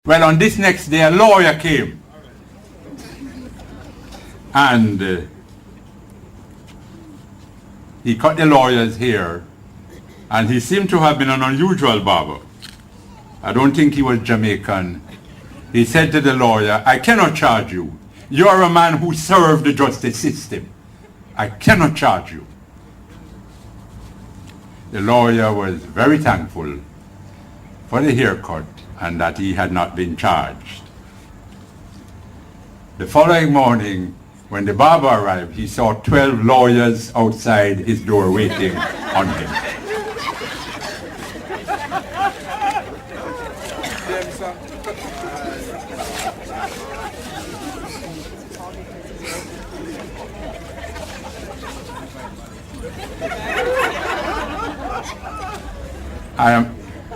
Well, on this next day, a lawyer came. And he cut the lawyer's hair. And he seemed to have been an unusual barber. I don't think he was Jamaican. He said to the lawyer, "I cannot charge you. You are a man who served the justice system. I cannot charge you." The lawyer was very thankful for the haircut and that he had not been charged. The following morning, when the barber arrived, he saw 12 lawyers outside his door waiting on him.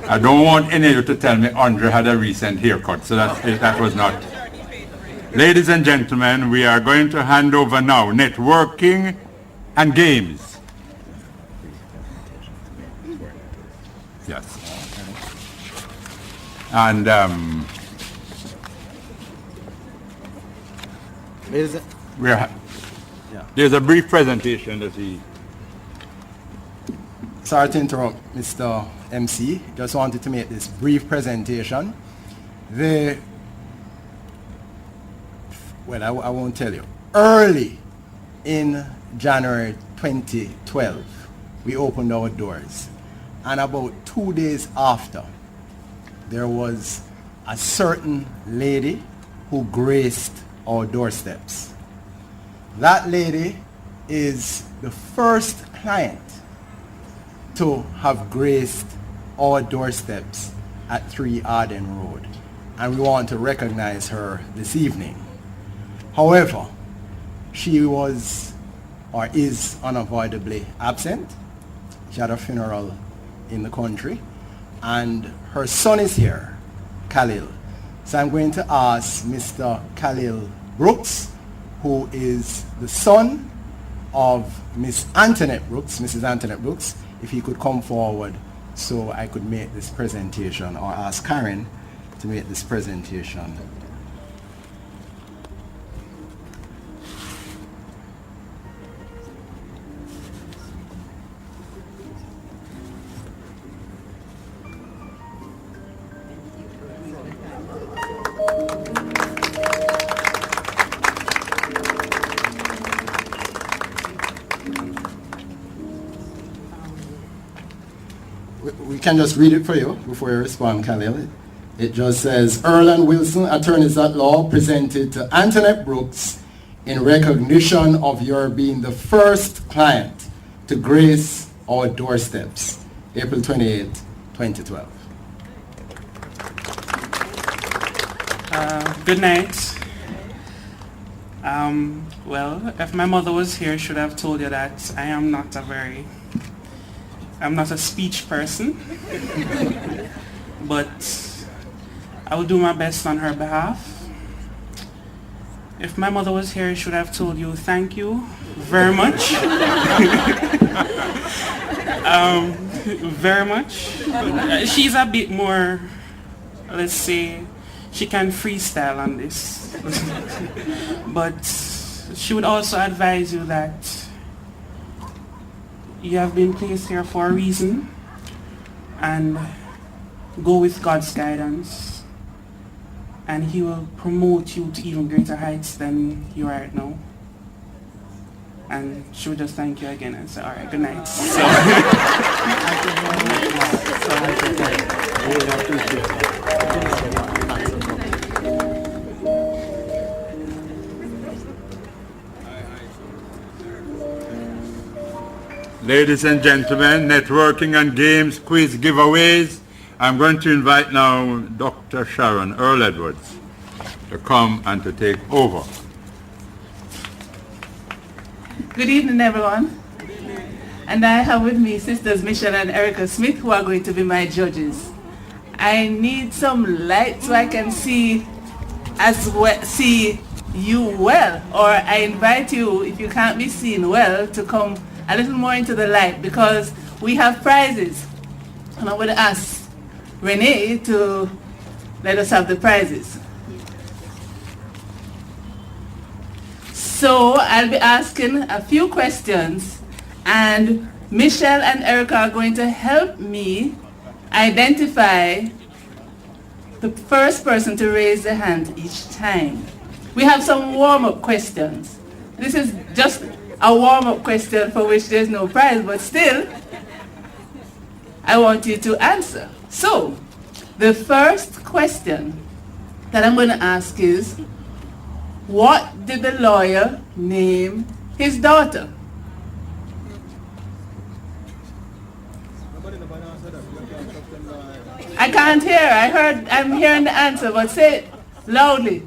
I don't want any of you to tell me Andre had a recent haircut, so that was not. Ladies and gentlemen, we are going to hand over now networking and games. Yes. And there's a brief presentation that he... Sorry to interrupt, Mr. MC. Just wanted to make this brief presentation. I won't tell you. Early in January 2012, we opened our doors. And about 2 days after, there was a certain lady who graced our doorsteps. That lady is the first client to have graced our doorsteps at 3 Arden Road, and we want to recognize her this evening. However, she was or is unavoidably absent. She had a funeral in the country, and her son is here, Khalil. So I'm going to ask Mr. Khalil Brooks, who is the son of Mrs. Antoinette Brooks, if he could come forward so I could make this presentation, or ask Karen to make this presentation. We can just read it for you before you respond, Khalil. It just says, Earle and Wilson, attorneys at law, presented to Antoinette Brooks in recognition of your being the first client to grace our doorsteps, April 28, 2012. Good night. Well, if my mother was here, she would have told you that I'm not a speech person, but I will do my best on her behalf. If my mother was here, she would have told you thank you very much. Very much. She's a bit more, let's say, she can freestyle on this. But she would also advise you that you have been placed here for a reason, and go with God's guidance, and He will promote you to even greater heights than you are right now. And she would just thank you again and say, all right, good night. Ladies and gentlemen, networking and games, quiz giveaways. I'm going to invite now Dr. Sharon Earle Edwards to come and to take over. Good evening, everyone. And I have with me Sisters Michelle and Erica Smith, who are going to be my judges. I need some light so I can see you well, or I invite you, if you can't be seen well, to come a little more into the light, because we have prizes. And I would ask Renee to let us have the prizes. So I'll be asking a few questions, and Michelle and Erica are going to help me identify the first person to raise their hand each time. We have some warm-up questions. This is just a warm-up question for which there's no prize, but still, I want you to answer. So, the first question that I'm going to ask is, what did the lawyer name his daughter? I can't hear. I'm hearing the answer, but say it loudly.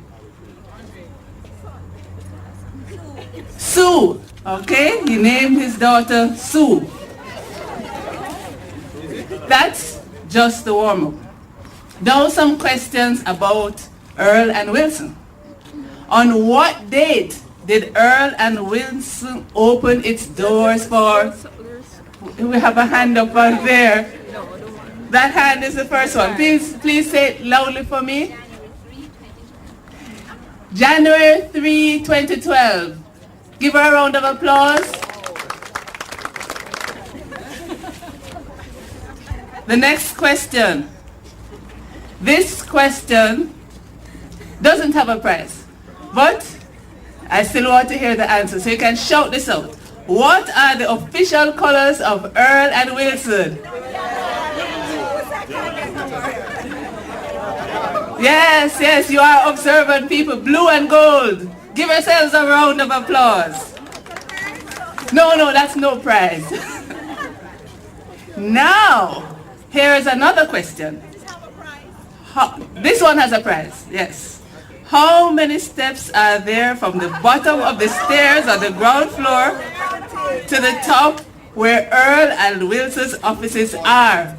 Sue. Okay, he named his daughter Sue. That's just the warm-up. Now some questions about Earle and Wilson. On what date did Earle and Wilson open its doors for? We have a hand up on there. That hand is the first one. Please say it loudly for me. January 3, 2012. Give her a round of applause. The next question. This question doesn't have a prize, but I still want to hear the answer, so you can shout this out. What are the official colors of Earle and Wilson? Yes, you are observant people. Blue and gold. Give yourselves a round of applause. No, that's no prize. Now, here is another question. This one has a prize, yes. How many steps are there from the bottom of the stairs on the ground floor to the top where Earle and Wilson's offices are?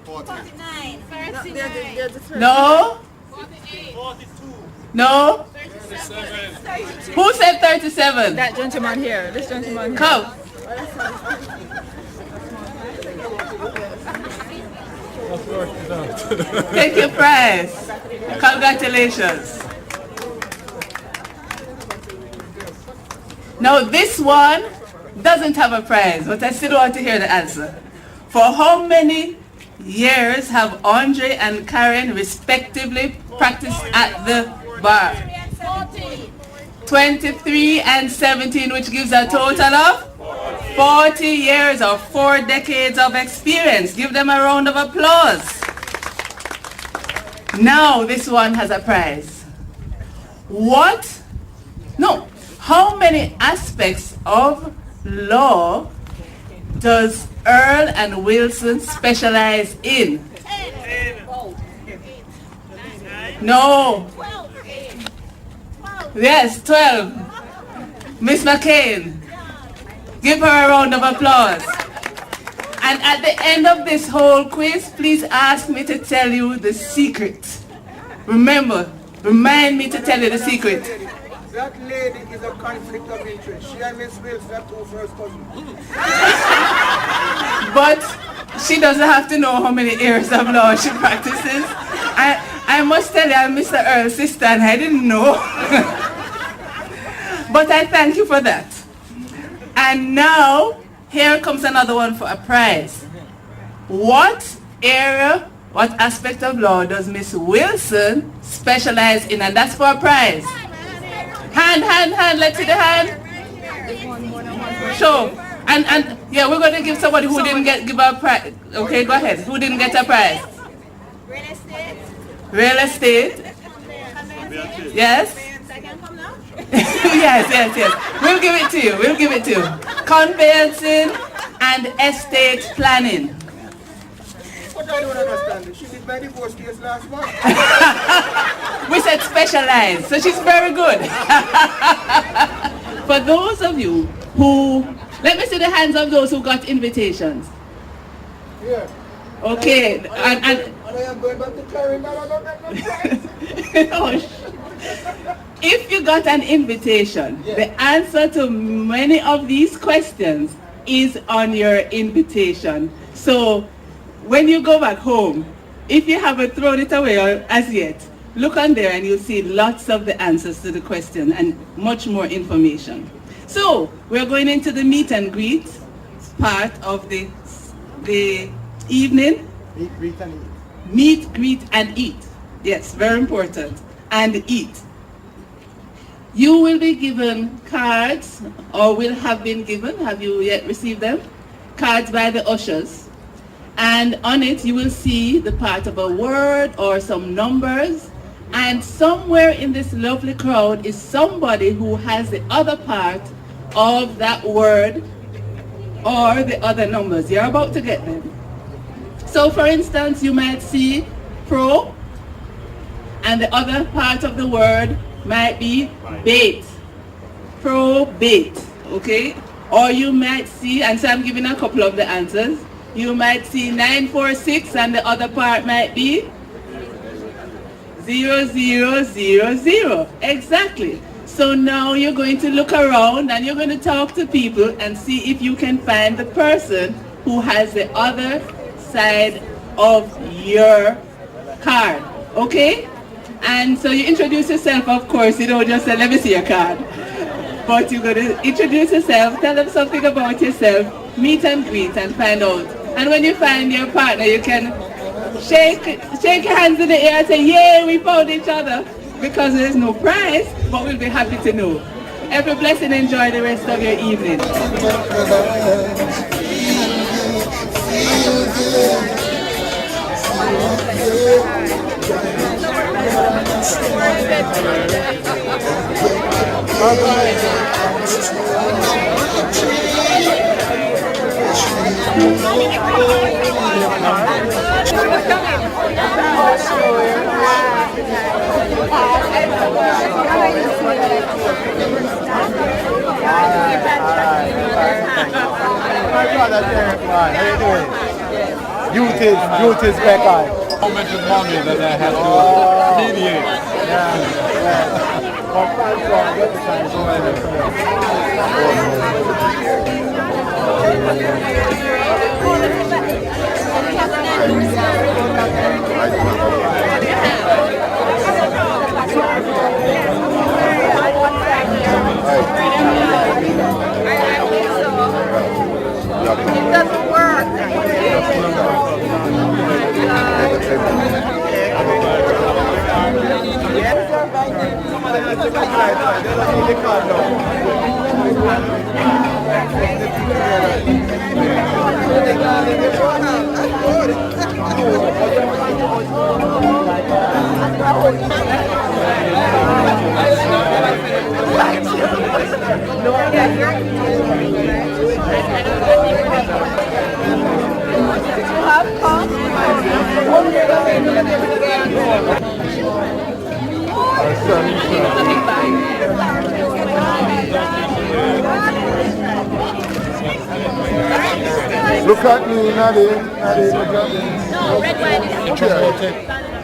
49. No? 42. No? 37. Who said 37? That gentleman here. This gentleman here. Come. Take your prize. Congratulations. Now this one doesn't have a prize, but I still want to hear the answer. For how many years have Andre and Karen respectively practiced at the bar? 23 and 17, which gives a total of 40 years or 4 decades of experience. Give them a round of applause. Now this one has a prize. How many aspects of law does Earle and Wilson specialize in? No. Yes, 12. Miss McCain. Give her a round of applause. And at the end of this whole quiz, please ask me to tell you the secret. Remind me to tell you the secret. That lady is a conflict of interest. She and Miss Wilson are two first cousins. But she doesn't have to know how many years of law she practices. I must tell you, I'm Mr. Earle's sister and I didn't know. But I thank you for that. And now, here comes another one for a prize. What aspect of law does Miss Wilson specialize in? And that's for a prize. Hand, let's see the hand. Show. And yeah, we're going to give somebody who didn't give a prize. Okay, go ahead. Who didn't get a prize? Real estate. Real estate. Yes? yes. We'll give it to you. Conveyancing and estate planning. But I don't understand it. She did my divorce case last month. We said specialized, so she's very good. For those of you who, let me see the hands of those who got invitations. Yeah. Okay, And I am going back to Karen, but I don't get no prize. If you got an invitation, the answer to many of these questions is on your invitation. So when you go back home, if you haven't thrown it away as yet, look on there and you'll see lots of the answers to the question and much more information. So we're going into the meet and greet part of the evening. Meet, greet, and eat. Meet, greet, and eat. Yes, very important. And eat. You will be given cards, or will have been given, have you yet received them? Cards by the ushers. And on it you will see the part of a word or some numbers. And somewhere in this lovely crowd is somebody who has the other part of that word or the other numbers. You're about to get them. So for instance, you might see pro, and the other part of the word might be bait. Probate, okay? Or you might see, and so I'm giving a couple of the answers. You might see 946 and the other part might be 0000. Exactly. So now you're going to look around and you're going to talk to people and see if you can find the person who has the other side of your card, okay? And so you introduce yourself, of course, you don't just say, let me see your card. But you're going to introduce yourself, tell them something about yourself, meet and greet and find out. And when you find your partner, you can shake your hands in the air and say, yay, we found each other. Because there's no prize, but we'll be happy to know. Every blessing, enjoy the rest of your evening. How you doing? Youth is back on. How much money that I have to mediate? It doesn't work. Look at me, Nadie. Nadie, look at me. No, red wine is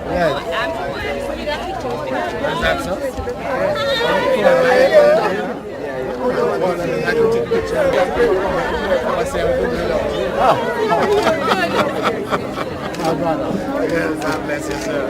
Yes. Is that so? I can take a picture. I say I'm good enough. Yes, God bless you, sir.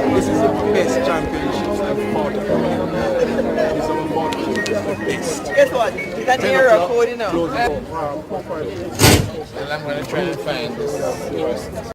This is the best championships I've fought. It's our motto. Guess what? You got the error code, you know. And I'm going to try and find this.